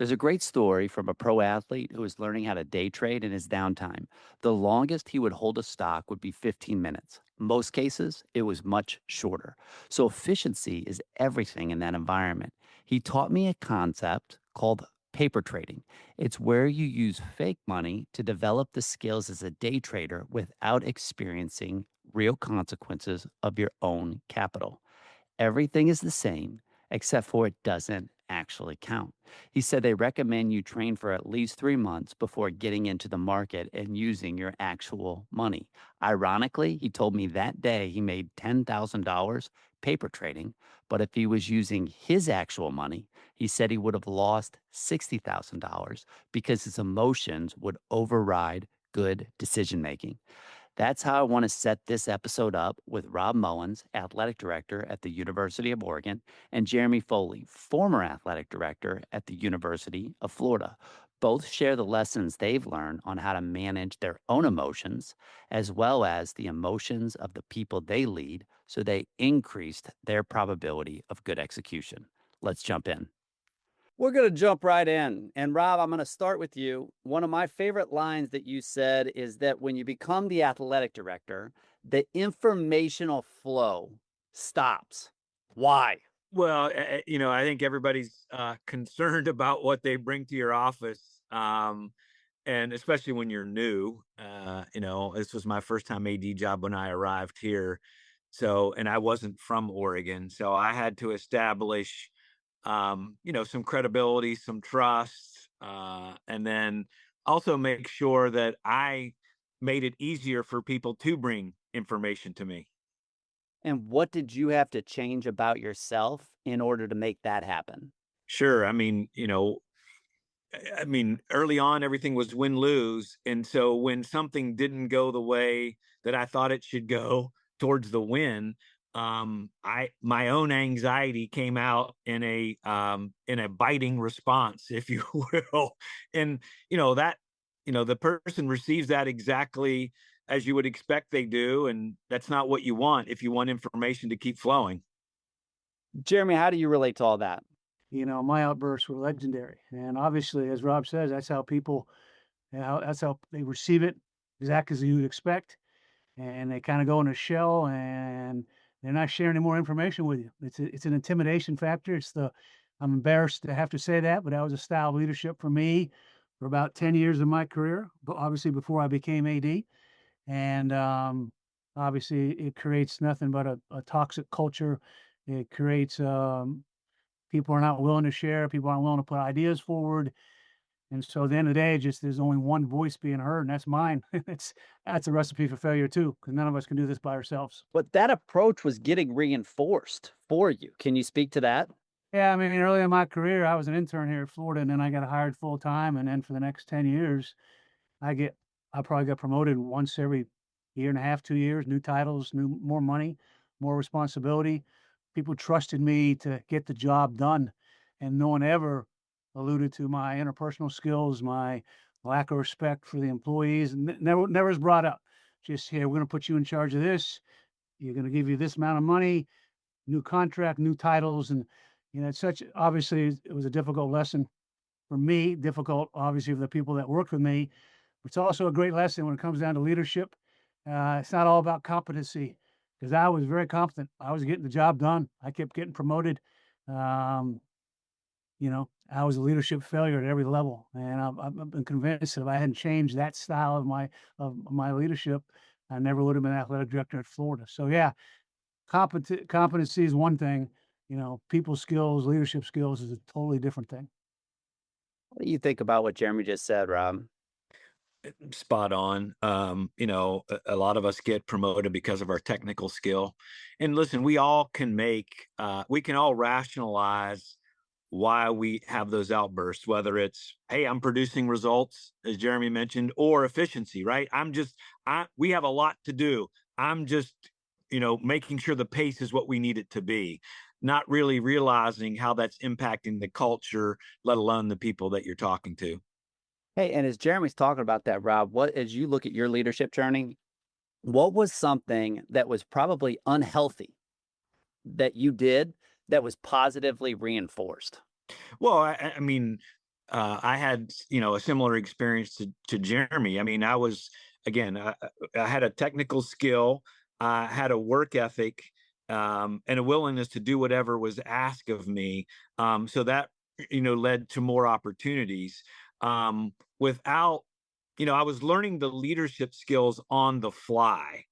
There's a great story from a pro athlete who was learning how to day trade in his downtime. The longest he would hold a stock would be 15 minutes. Most cases, it was much shorter. So efficiency is everything in that environment. He taught me a concept called paper trading. It's where you use fake money to develop the skills as a day trader without experiencing real consequences of your own capital. Everything is the same, except for it doesn't actually count. He said they recommend you train for at least 3 months before getting into the market and using your actual money. Ironically, he told me that day he made $10,000 paper trading, but if he was using his actual money, he said he would have lost $60,000 because his emotions would override good decision making. That's how I want to set this episode up with Rob Mullens, athletic director at the University of Oregon, and Jeremy Foley, former athletic director at the University of Florida. Both share the lessons they've learned on how to manage their own emotions, as well as the emotions of the people they lead, so they increased their probability of good execution. Let's jump in. We're going to jump right in. And Rob, I'm going to start with you. One of my favorite lines that you said is that when you become the athletic director, the informational flow stops. Why? Well, I think everybody's concerned about what they bring to your office, and especially when you're new. This was my first time AD job when I arrived here, and I wasn't from Oregon, so I had to establish, some credibility, some trust, and then also make sure that I made it easier for people to bring information to me. And what did you have to change about yourself in order to make that happen? Sure. Early on, everything was win lose. And so when something didn't go the way that I thought it should go towards the win, my own anxiety came out in a biting response, if you will. And the person receives that exactly as you would expect they do. And that's not what you want if you want information to keep flowing. Jeremy, how do you relate to all that? My outbursts were legendary. And obviously, as Rob says, that's how they receive it, exactly as you would expect. And they kind of go in a shell and they're not sharing any more information with you. It's an intimidation factor. I'm embarrassed to have to say that, but that was a style of leadership for me for about 10 years of my career, but obviously before I became AD. And obviously, it creates nothing but a toxic culture. It creates people are not willing to share. People aren't willing to put ideas forward. And so at the end of the day, just there's only one voice being heard, and that's mine. That's a recipe for failure too, because none of us can do this by ourselves. But that approach was getting reinforced for you. Can you speak to that? Yeah, I mean, early in my career, I was an intern here in Florida, and then I got hired full time. And then for the next 10 years, I get I probably got promoted once every year and a half, 2 years, new titles, more money, more responsibility. People trusted me to get the job done, and no one ever alluded to my interpersonal skills, my lack of respect for the employees. Never was brought up. Just here, we're going to put you in charge of this. You're going to give you this amount of money, new contract, new titles, and it's such. Obviously, it was a difficult lesson for me. Difficult, obviously, for the people that worked with me. It's also a great lesson when it comes down to leadership. It's not all about competency, because I was very competent. I was getting the job done. I kept getting promoted. Um, I was a leadership failure at every level, and I've been convinced that if I hadn't changed that style of my leadership, I never would have been athletic director at Florida. So yeah, competency is one thing. People skills, leadership skills is a totally different thing. What do you think about what Jeremy just said, Rob? Spot on. A lot of us get promoted because of our technical skill. And listen, we can all rationalize why we have those outbursts, whether it's, hey, I'm producing results, as Jeremy mentioned, or efficiency, right? We have a lot to do. I'm just, making sure the pace is what we need it to be, not really realizing how that's impacting the culture, let alone the people that you're talking to. Hey, and as Jeremy's talking about that, Rob, as you look at your leadership journey, what was something that was probably unhealthy that you did that was positively reinforced? Well, I mean, I had, a similar experience to Jeremy. I mean, again, I had a technical skill, I had a work ethic, and a willingness to do whatever was asked of me. So that, led to more opportunities. Without, I was learning the leadership skills on the fly.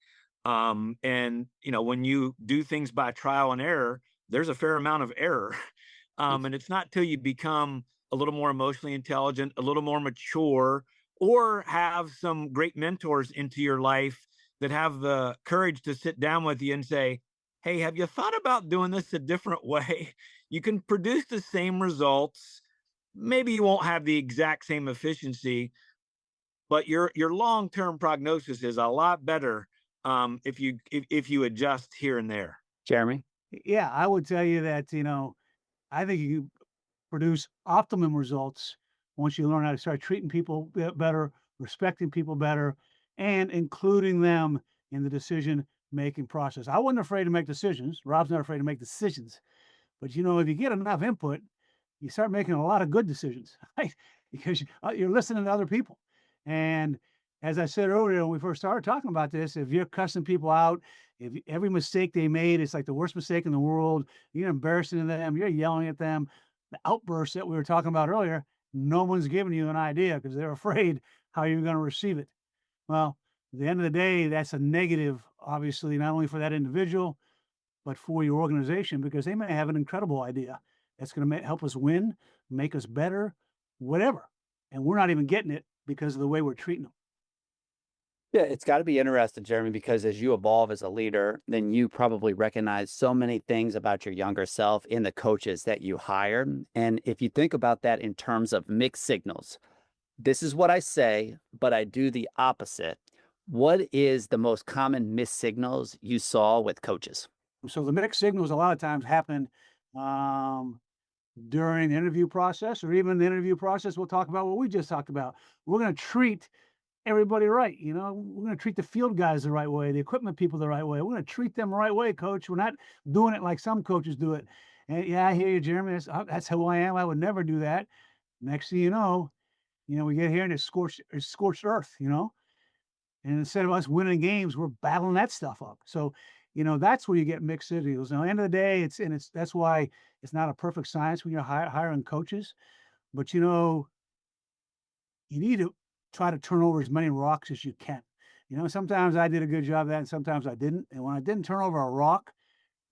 And, when you do things by trial and error, there's a fair amount of error. And it's not till you become a little more emotionally intelligent, a little more mature, or have some great mentors into your life that have the courage to sit down with you and say, "Hey, have you thought about doing this a different way?" You can produce the same results. Maybe you won't have the exact same efficiency, but your long-term prognosis is a lot better, if you adjust here and there. Jeremy? Yeah, I would tell you that, I think you produce optimum results once you learn how to start treating people better, respecting people better, and including them in the decision making process. I wasn't afraid to make decisions. Rob's not afraid to make decisions. But if you get enough input, you start making a lot of good decisions, right? Because you're listening to other people. And as I said earlier when we first started talking about this, if you're cussing people out, if every mistake they made, it's like the worst mistake in the world, you're embarrassing them, you're yelling at them, the outbursts that we were talking about earlier, no one's giving you an idea because they're afraid how you're going to receive it. Well, at the end of the day, that's a negative, obviously, not only for that individual, but for your organization because they may have an incredible idea that's going to help us win, make us better, whatever. And we're not even getting it because of the way we're treating them. Yeah, it's got to be interesting, Jeremy, because as you evolve as a leader, then you probably recognize so many things about your younger self in the coaches that you hire. And if you think about that in terms of mixed signals, this is what I say, but I do the opposite. What is the most common missed signals you saw with coaches? So the mixed signals a lot of times happen um, during the interview process or even the interview process. We'll talk about what we just talked about. We're going to treat everybody right. We're going to treat the field guys the right way, the equipment people the right way. We're going to treat them the right way, coach. We're not doing it like some coaches do it. And yeah, I hear you, Jeremy. That's who I am. I would never do that. Next thing we get here and it's scorched earth. And instead of us winning games, we're battling that stuff up. So, that's where you get mixed signals. Now, at the end of the day, that's why it's not a perfect science when you're hiring coaches. But you need to try to turn over as many rocks as you can. Sometimes I did a good job of that, and sometimes I didn't. And when I didn't turn over a rock,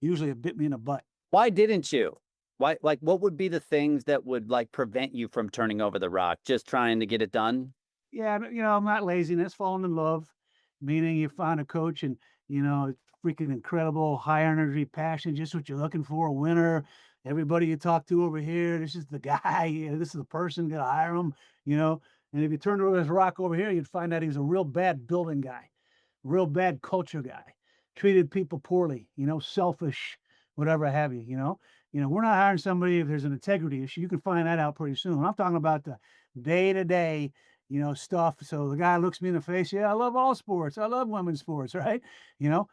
usually it bit me in the butt. Why didn't you? Why, like, what would be the things that would like prevent you from turning over the rock? Just trying to get it done? Yeah, not laziness, falling in love, meaning you find a coach and, it's freaking incredible, high energy, passion, just what you're looking for, a winner. Everybody you talk to over here, this is the guy, this is the person, gonna hire him, you know. And if you turned over this rock over here, you'd find out he was a real bad building guy, real bad culture guy, treated people poorly, selfish, whatever have you, you know. We're not hiring somebody if there's an integrity issue. You can find that out pretty soon. I'm talking about the day to day stuff. So the guy looks me in the face. Yeah, I love all sports. I love women's sports, right? You know,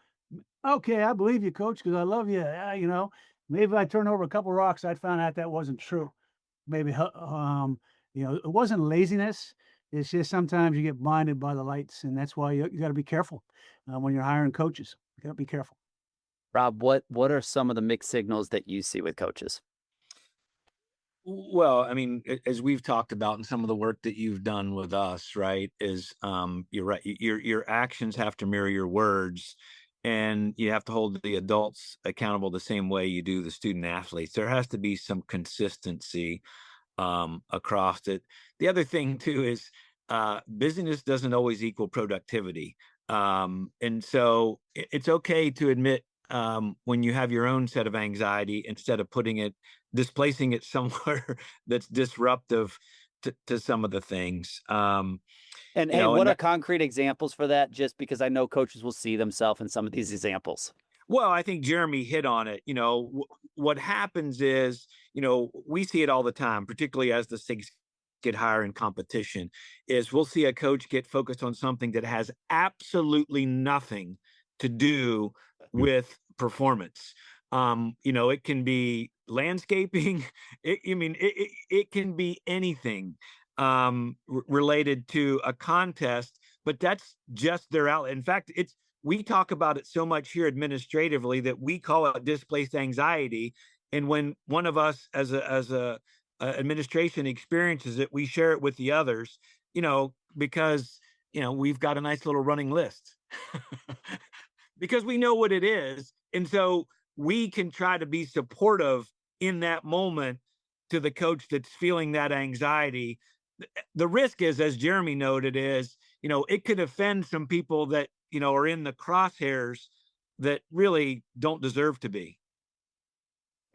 okay, I believe you, coach, because I love you. Maybe if I turned over a couple rocks, I'd find out that wasn't true. Maybe, it wasn't laziness. It's just sometimes you get blinded by the lights, and that's why you got to be careful when you're hiring coaches. You got to be careful. Rob, what are some of the mixed signals that you see with coaches? Well, I mean, as we've talked about in some of the work that you've done with us, right, is you're right. Your actions have to mirror your words, and you have to hold the adults accountable the same way you do the student athletes. There has to be some consistency across it. The other thing too is busyness doesn't always equal productivity, and so it's okay to admit when you have your own set of anxiety instead of displacing it somewhere that's disruptive to some of the things. And You hey, know, what and are that, concrete examples for that? Just because I know coaches will see themselves in some of these examples. well, I think Jeremy hit on it. What happens is, we see it all the time, particularly as the stakes get higher in competition, is we'll see a coach get focused on something that has absolutely nothing to do with performance. It can be landscaping. I mean, it can be anything related to a contest, but that's just their out. In fact, it's we talk about it so much here administratively that we call it displaced anxiety. And when one of us as a administration experiences it, we share it with the others, because we've got a nice little running list because we know what it is. And so we can try to be supportive in that moment to the coach that's feeling that anxiety. The risk is, as Jeremy noted, is, it could offend some people that, are in the crosshairs that really don't deserve to be.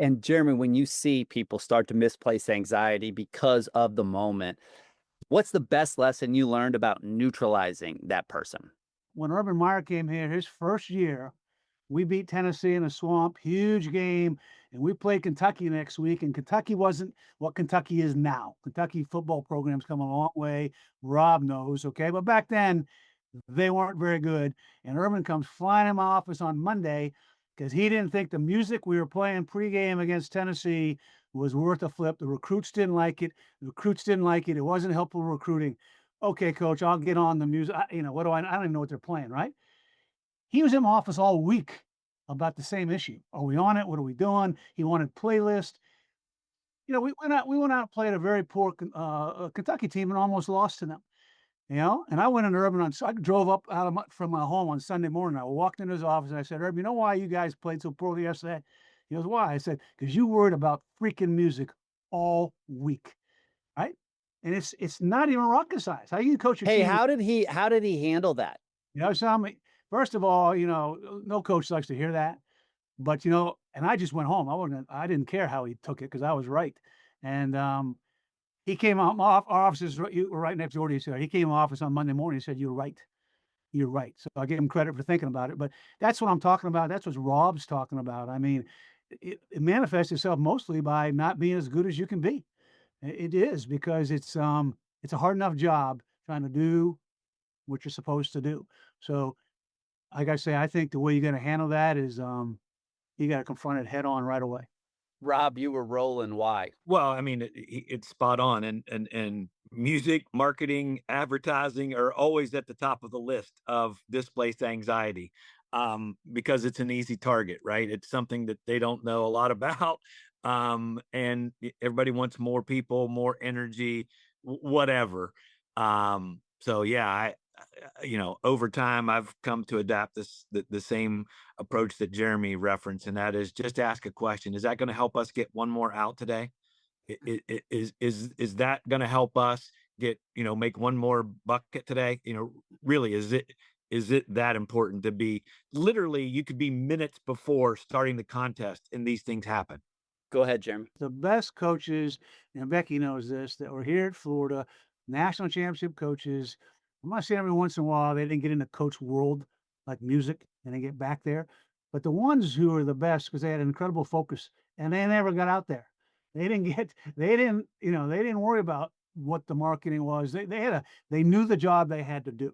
And Jeremy, when you see people start to misplace anxiety because of the moment, what's the best lesson you learned about neutralizing that person? When Urban Meyer came here, his first year, we beat Tennessee in a swamp, huge game, and we play Kentucky next week. And Kentucky wasn't what Kentucky is now. Kentucky football program's come a long way. Rob knows, okay? But back then, they weren't very good. And Urban comes flying in my office on Monday because he didn't think the music we were playing pregame against Tennessee was worth a flip. The recruits didn't like it. The recruits didn't like it. It wasn't helpful recruiting. Okay, coach, I'll get on the music. What do I don't even know what they're playing, right? He was in my office all week about the same issue. Are we on it? What are we doing? He wanted playlist. We went out and played a very poor Kentucky team and almost lost to them. And I went into Urban on. So I drove up from my home on Sunday morning. I walked into his office and I said, Urban, you know why you guys played so poorly yesterday? He goes, why? I said, because you worried about freaking music all week, right? And it's not even rocket science. How you coach your Hey, team? how did he handle that? First of all, no coach likes to hear that. But, and I just went home. I didn't care how he took it because I was right. And he came out. Our offices were right next door to each other. He came to my office on Monday morning. He said, "You're right. You're right." So I give him credit for thinking about it. But that's what I'm talking about. That's what Rob's talking about. I mean, it manifests itself mostly by not being as good as you can be. It is because it's a hard enough job trying to do what you're supposed to do. So, like I say, I think the way you're going to handle that is you got to confront it head on right away. Rob, you were rolling. Why? Well, I mean, it's spot on, and music, marketing, advertising are always at the top of the list of displaced anxiety, because it's an easy target, right? It's something that they don't know a lot about, and everybody wants more people, more energy, whatever. So yeah, over time, I've come to adapt the same approach that Jeremy referenced, and that is just ask a question. Is that going to help us get one more out today? Is that going to help us make one more bucket today? Really, is it that important to be literally? You could be minutes before starting the contest, and these things happen. Go ahead, Jeremy. The best coaches, and Becky knows this, that were here at Florida, national championship coaches. I'm not saying every once in a while they didn't get into coach world like music and they get back there, but the ones who are the best because they had incredible focus and they never got out there. They didn't worry about what the marketing was. They knew the job they had to do.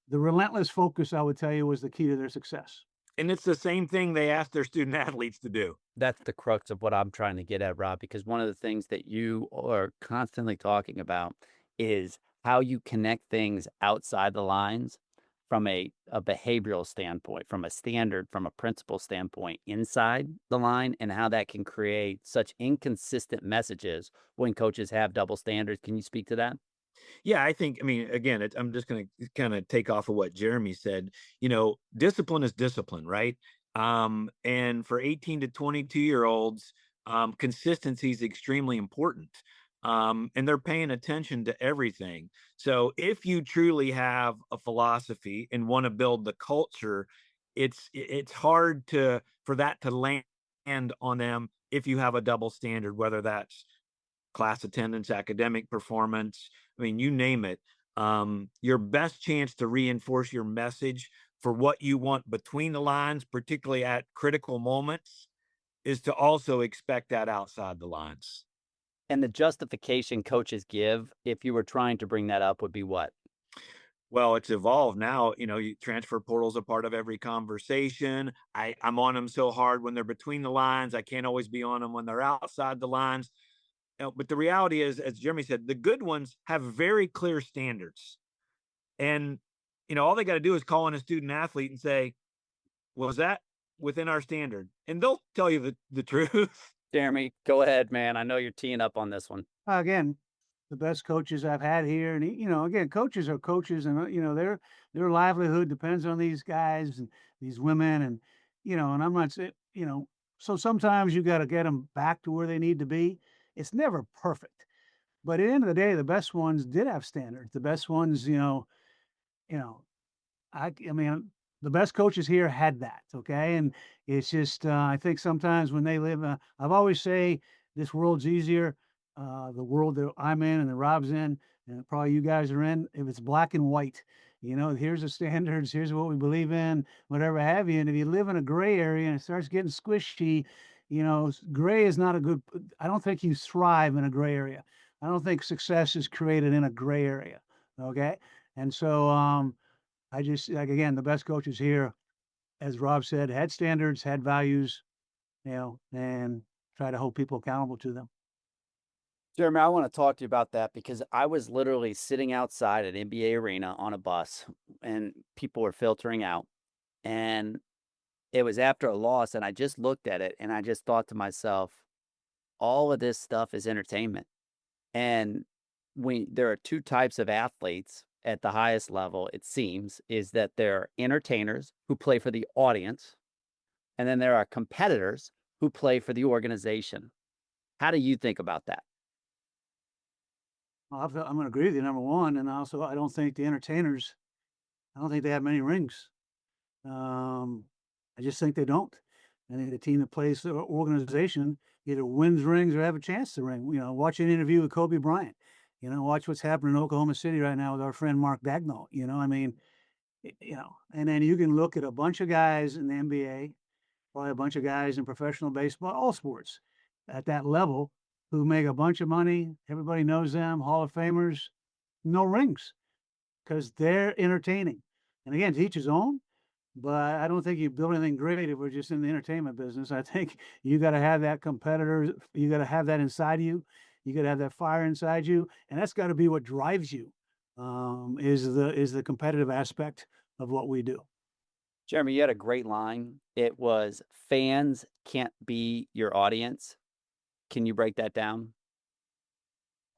The relentless focus, I would tell you, was the key to their success. And it's the same thing they ask their student athletes to do. That's the crux of what I'm trying to get at, Rob, because one of the things that you are constantly talking about is how you connect things outside the lines from a behavioral standpoint, from a standard, from a principle standpoint inside the line, and how that can create such inconsistent messages when coaches have double standards. Can you speak to that? Yeah, I mean, again, I'm just going to kind of take off of what Jeremy said. Discipline is discipline, right? And for 18 to 22-year-olds, consistency is extremely important. And they're paying attention to everything. So if you truly have a philosophy and want to build the culture, it's hard for that to land on them if you have a double standard, whether that's class attendance, academic performance. I mean, you name it. Your best chance to reinforce your message for what you want between the lines, particularly at critical moments, is to also expect that outside the lines. And the justification coaches give, if you were trying to bring that up, would be what? Well, it's evolved now. You transfer portal's a part of every conversation. I'm on them so hard when they're between the lines. I can't always be on them when they're outside the lines. But the reality is, as Jeremy said, the good ones have very clear standards. And, all they got to do is call in a student athlete and say, was that within our standard? And they'll tell you the truth. Jeremy, go ahead, man. I know you're teeing up on this one. Again, the best coaches I've had here, and again, coaches are coaches, and their livelihood depends on these guys and these women, and and I'm not saying, so sometimes you got to get them back to where they need to be. It's never perfect, but at the end of the day, the best ones did have standards. The best ones, you know, I mean, the best coaches here had that, okay? And it's just, I think sometimes when they live, I've always say this world's easier, the world that I'm in and that Rob's in, and probably you guys are in, if it's black and white. Here's the standards, here's what we believe in, whatever have you. And if you live in a gray area and it starts getting squishy, gray is not a good, I don't think you thrive in a gray area. I don't think success is created in a gray area, okay? And so, I just like, again, the best coaches here, as Rob said, had standards, had values, and try to hold people accountable to them. Jeremy, I want to talk to you about that because I was literally sitting outside at NBA Arena on a bus and people were filtering out. And it was after a loss. And I just looked at it and I just thought to myself, all of this stuff is entertainment. And there are two types of athletes at the highest level, it seems, is that there are entertainers who play for the audience, and then there are competitors who play for the organization. How do you think about that? Well, I'm going to agree with you, number one, and also I don't think the entertainers, I don't think they have many rings. Um, I just think they don't. I think the team that plays the organization either wins rings or have a chance to ring. Watch an interview with Kobe Bryant. Watch what's happening in Oklahoma City right now with our friend Mark Dagnall. I mean, and then you can look at a bunch of guys in the NBA, probably a bunch of guys in professional baseball, all sports at that level who make a bunch of money. Everybody knows them, Hall of Famers, no rings because they're entertaining. And again, to each his own. But I don't think you build anything great if we're just in the entertainment business. I think you got to have that competitor. You got to have that inside you. You got to have that fire inside you, and that's got to be what drives you. Is the competitive aspect of what we do. Jeremy, you had a great line. It was fans can't be your audience. Can you break that down?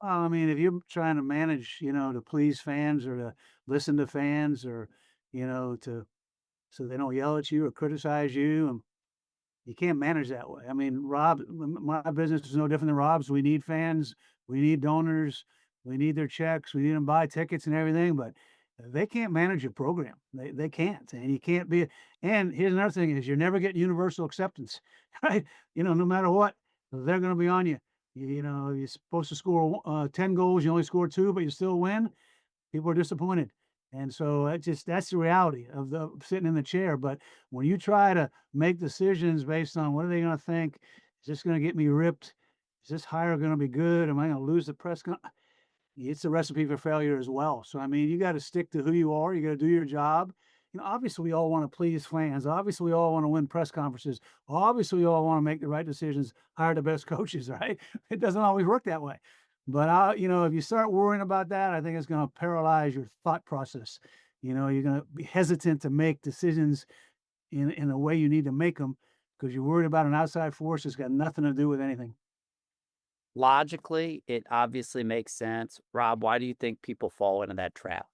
I mean, if you're trying to manage, to please fans or to listen to fans or, to so they don't yell at you or criticize you, you can't manage that way. I mean, my business is no different than Rob's. We need fans, we need donors, we need their checks, we need them to buy tickets and everything, but they can't manage your program. They can't, and you can't be. And here's another thing: is you're never getting universal acceptance, right? No matter what, they're going to be on you. You're supposed to score 10 goals, you only score two, but you still win. People are disappointed. And so that's the reality of the sitting in the chair. But when you try to make decisions based on what are they going to think, is this going to get me ripped? Is this hire going to be good? Am I going to lose the it's a recipe for failure as well. So I mean, you got to stick to who you are. You got to do your job. Obviously, we all want to please fans. Obviously, we all want to win press conferences. Obviously, we all want to make the right decisions, hire the best coaches. Right? It doesn't always work that way. But if you start worrying about that, I think it's going to paralyze your thought process. You're going to be hesitant to make decisions in a way you need to make them because you're worried about an outside force that's got nothing to do with anything. Logically, it obviously makes sense. Rob, why do you think people fall into that trap?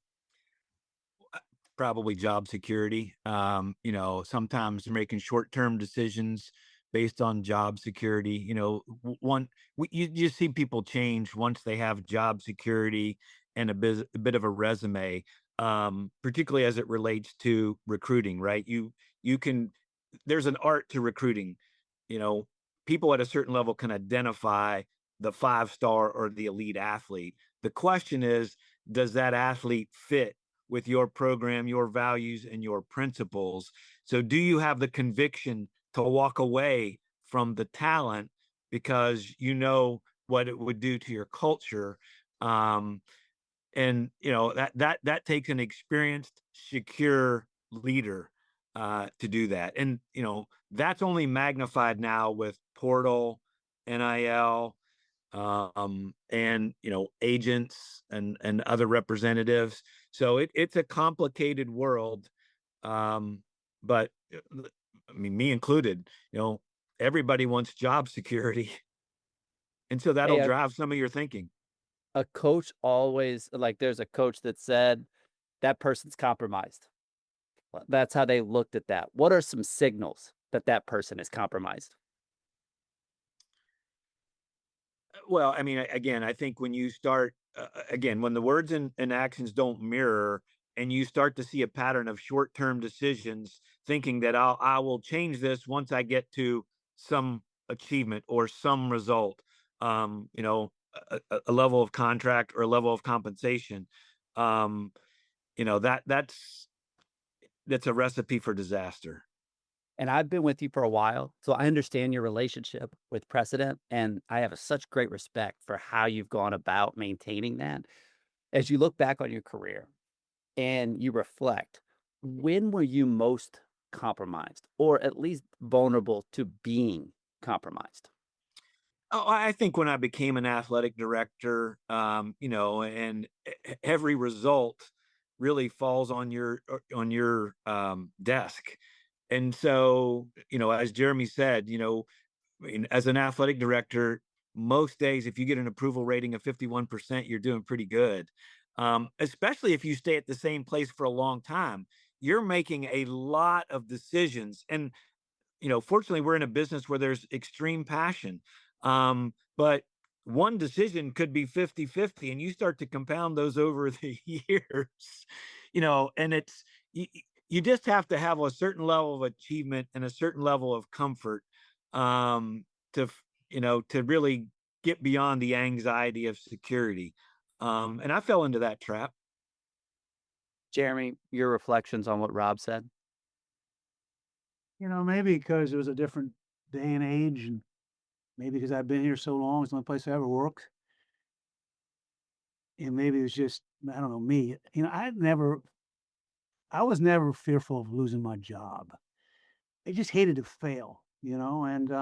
Probably job security. Sometimes making short-term decisions based on job security. You just see people change once they have job security and a bit of a resume, particularly as it relates to recruiting. Right? You can. There's an art to recruiting. You know, People at a certain level can identify the five-star or the elite athlete. The question is, does that athlete fit with your program, your values, and your principles? So, do you have the conviction to walk away from the talent because you know what it would do to your culture? Um, And that takes an experienced, secure leader to do that. And that's only magnified now with portal, NIL, and agents and other representatives. So it's a complicated world. Um, but I mean, me included, everybody wants job security. And so Hey, that'll drive some of your thinking. a coach always like, there's a coach that said, "That person's compromised." That's how they looked at that. What are some signals that that person is compromised? Well, I mean, again, I think when you start, again, when the words and actions don't mirror, and you start to see a pattern of short-term decisions, thinking that I will change this once I get to some achievement or some result, a level of contract or a level of compensation, um, that's a recipe for disaster. And I've been with you for a while, so I understand your relationship with precedent, and I have such great respect for how you've gone about maintaining that. As you look back on your career and you reflect, when were you most compromised or at least vulnerable to being compromised? Oh, I think when I became an athletic director, and every result really falls on your desk. And so, as Jeremy said, I mean, as an athletic director, most days, if you get an approval rating of 51%, you're doing pretty good. Especially if you stay at the same place for a long time, you're making a lot of decisions. And fortunately, we're in a business where there's extreme passion. But one decision could be 50-50, and you start to compound those over the years, and you, you just have to have a certain level of achievement and a certain level of comfort to really get beyond the anxiety of security. And I fell into that trap. Jeremy, your reflections on what Rob said? Maybe because it was a different day and age, and maybe because I've been here so long, it's the only place I ever worked. And maybe it was just, I don't know, me. I was never fearful of losing my job. I just hated to fail, and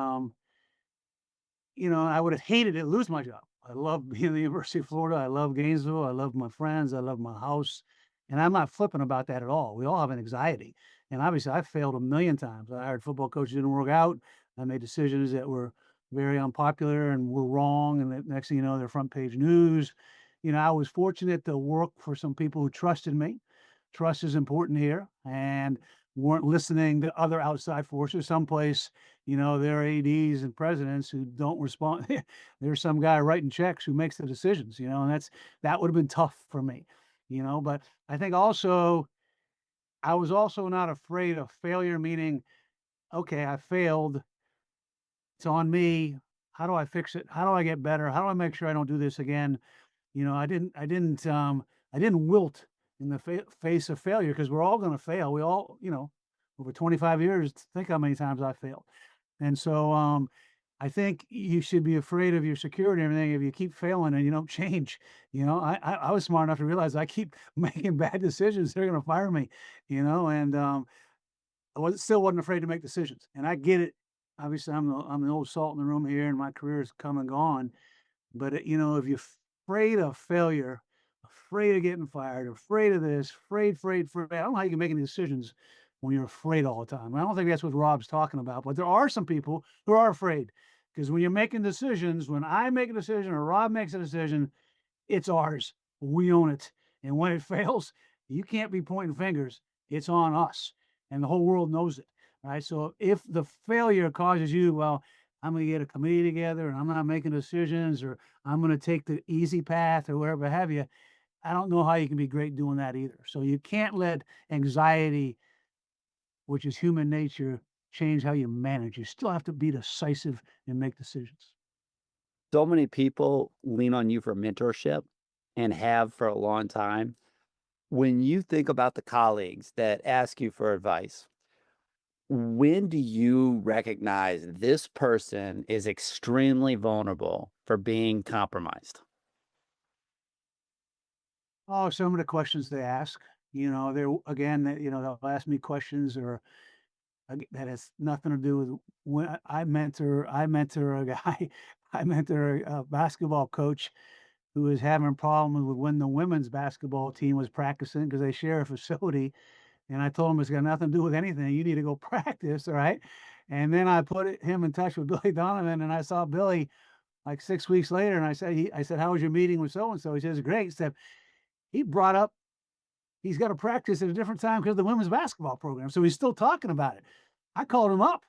I would have hated to lose my job. I love being at the University of Florida. I love Gainesville. I love my friends. I love my house. And I'm not flippant about that at all. We all have an anxiety. And obviously, I failed a million times. I hired football coaches, didn't work out. I made decisions that were very unpopular and were wrong. And the next thing you know, they're front page news. I was fortunate to work for some people who trusted me. Trust is important here. And weren't listening to other outside forces. Someplace there are ADs and presidents who don't respond. There's some guy writing checks who makes the decisions, and that would have been tough for me, but I think also I was also not afraid of failure, meaning, okay, I failed. It's on me. How do I fix it? How do I get better? How do I make sure I don't do this again? I didn't wilt in the face of failure because we're all going to fail. We all, over 25 years, think how many times I failed. And so, I think you should be afraid of your security and everything if you keep failing and you don't change. I was smart enough to realize I keep making bad decisions. They're going to fire me, and still wasn't afraid to make decisions. And I get it. Obviously, I'm the old salt in the room here, and my career is come and gone. But, if you're afraid of failure, afraid of getting fired, afraid of this, afraid, I don't know how you can make any decisions when you're afraid all the time. I don't think that's what Rob's talking about, but there are some people who are afraid because when you're making decisions, when I make a decision or Rob makes a decision, it's ours. We own it. And when it fails, you can't be pointing fingers. It's on us. And the whole world knows it. Right. So if the failure causes you, well, I'm going to get a committee together and I'm not making decisions or I'm going to take the easy path or whatever have you. I don't know how you can be great doing that either. So you can't let anxiety, which is human nature, change how you manage. You still have to be decisive and make decisions. So many people lean on you for mentorship and have for a long time. When you think about the colleagues that ask you for advice, when do you recognize this person is extremely vulnerable for being compromised? Oh, some of the questions they ask, they're again, they'll ask me questions or that has nothing to do with when I mentor a guy, I mentor a basketball coach who was having problems with when the women's basketball team was practicing because they share a facility. And I told him it's got nothing to do with anything. You need to go practice, all right? And then I put him in touch with Billy Donovan, and I saw Billy like 6 weeks later, and I said, "How was your meeting with so and so?" He says, "Great." Except he brought up he's got to practice at a different time because of the women's basketball program, so he's still talking about it. I called him up.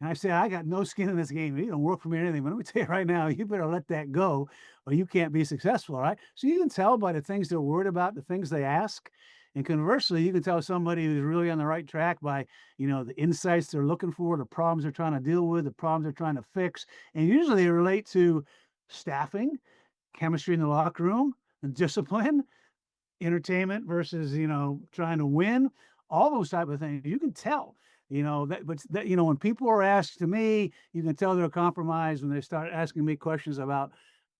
And I said, "I got no skin in this game. You don't work for me or anything, but let me tell you right now, you better let that go or you can't be successful, all right?" So you can tell by the things they're worried about, the things they ask. And conversely, you can tell somebody who's really on the right track by, the insights they're looking for, the problems they're trying to deal with, the problems they're trying to fix. And usually they relate to staffing, chemistry in the locker room, and discipline, entertainment versus, trying to win, all those type of things. You can tell, when people are asked to me, you can tell they're compromised when they start asking me questions about,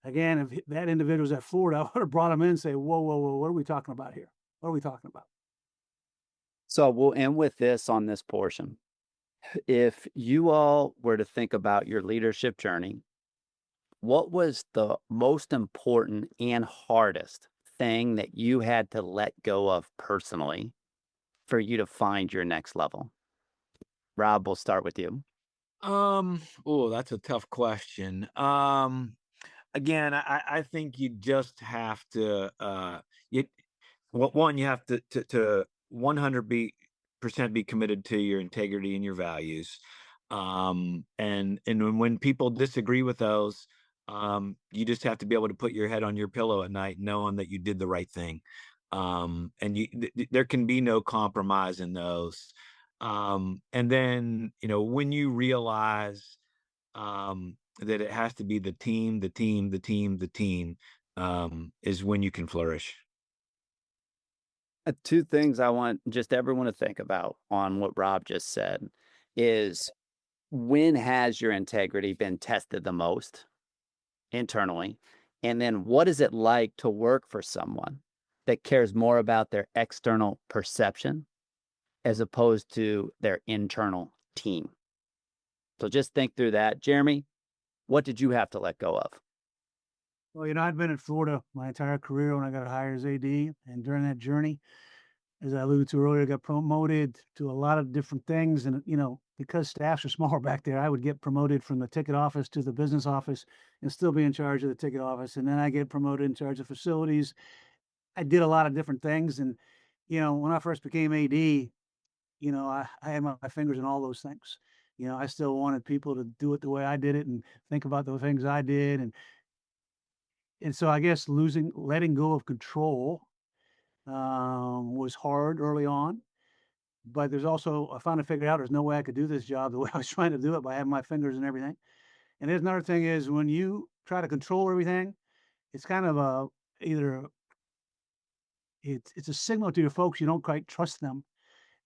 again, if that individual's at Florida, I would have brought him in and say, whoa, whoa, whoa, what are we talking about here? What are we talking about? So we'll end with this on this portion. If you all were to think about your leadership journey, what was the most important and hardest thing that you had to let go of personally for you to find your next level? Rob, we'll start with you. Oh, that's a tough question. Again, I think you just have to, you one, you have to 100 percent be committed to your integrity and your values. And when people disagree with those, you just have to be able to put your head on your pillow at night knowing that you did the right thing. And there can be no compromise in those. And then, when you realize that it has to be the team, the team, the team, the team, is when you can flourish. Two things I want just everyone to think about on what Rob just said is when has your integrity been tested the most internally? And then what is it like to work for someone that cares more about their external perception as opposed to their internal team? So just think through that. Jeremy, what did you have to let go of? Well, I'd been in Florida my entire career when I got hired as AD. And during that journey, as I alluded to earlier, I got promoted to a lot of different things. And, because staffs are smaller back there, I would get promoted from the ticket office to the business office and still be in charge of the ticket office. And then I get promoted in charge of facilities. I did a lot of different things. And, when I first became AD, I had my fingers in all those things. I still wanted people to do it the way I did it and think about the things I did. And so I guess letting go of control was hard early on. But there's also I finally figured out there's no way I could do this job the way I was trying to do it by having my fingers and everything. And there's another thing is when you try to control everything, it's kind of a either it's a signal to your folks you don't quite trust them.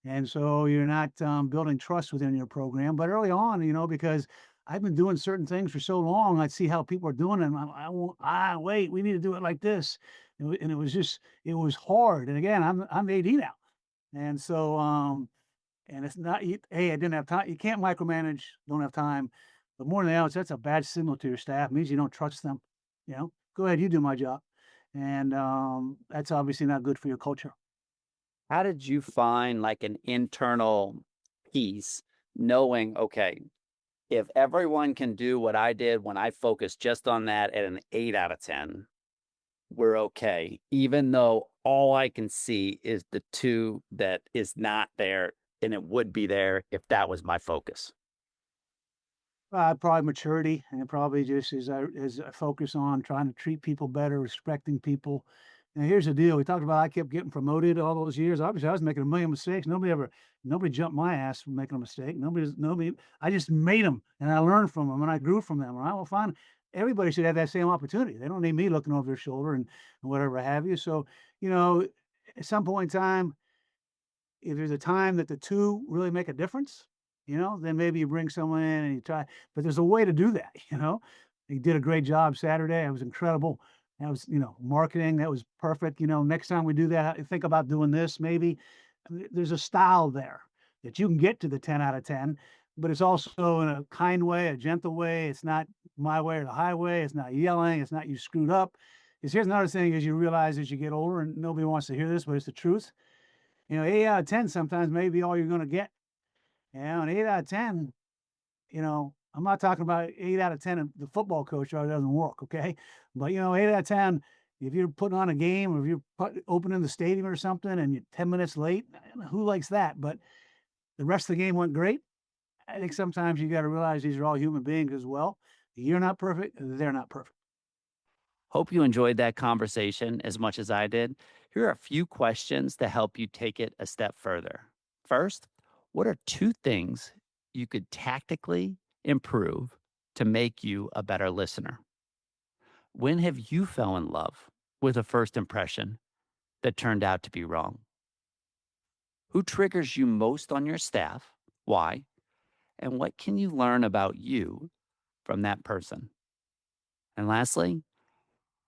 And so you're not building trust within your program. But early on, because I've been doing certain things for so long, I'd see how people are doing it. And I won't, wait, we need to do it like this. And it was hard. And again, I'm 80 now. And so, and it's not, hey, I didn't have time. You can't micromanage, don't have time. But more than else, that's a bad signal to your staff. It means you don't trust them. Go ahead, you do my job. And that's obviously not good for your culture. How did you find like an internal peace knowing, okay, if everyone can do what I did when I focused just on that at an 8 out of 10, we're okay, even though all I can see is the two that is not there and it would be there if that was my focus. Probably maturity, and probably just as I focus on trying to treat people better, respecting people. And here's the deal: we talked about I kept getting promoted all those years. Obviously, I was making a million mistakes. Nobody jumped my ass for making a mistake. Nobody. I just made them, and I learned from them, and I grew from them. All right, well, fine. Everybody should have that same opportunity. They don't need me looking over their shoulder and whatever have you. So, you know, at some point in time, if there's a time that the 2 really make a difference, then maybe you bring someone in and you try but there's a way to do that, He did a great job Saturday, it was incredible. That was, marketing. That was perfect. Next time we do that, think about doing this maybe. There's a style there that you can get to the 10 out of 10, but it's also in a kind way, a gentle way. It's not my way or the highway. It's not yelling. It's not you screwed up. Because here's another thing as you realize as you get older, and nobody wants to hear this, but it's the truth. 8 out of 10 sometimes may be all you're going to get. An 8 out of 10, I'm not talking about 8 out of 10 of the football coach, or it doesn't work, okay? But, 8 out of 10, if you're putting on a game or if you're opening the stadium or something and you're 10 minutes late, who likes that? But the rest of the game went great. I think sometimes you got to realize these are all human beings as well. You're not perfect. They're not perfect. Hope you enjoyed that conversation as much as I did. Here are a few questions to help you take it a step further. First, what are two things you could tactically improve to make you a better listener? When have you fell in love with a first impression that turned out to be wrong? Who triggers you most on your staff? Why? And what can you learn about you from that person? And lastly,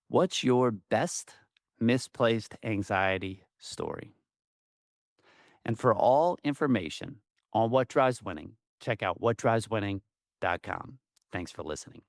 what's your best misplaced anxiety story? And for all information on what drives winning, check out whatdriveswinning.com. Thanks for listening.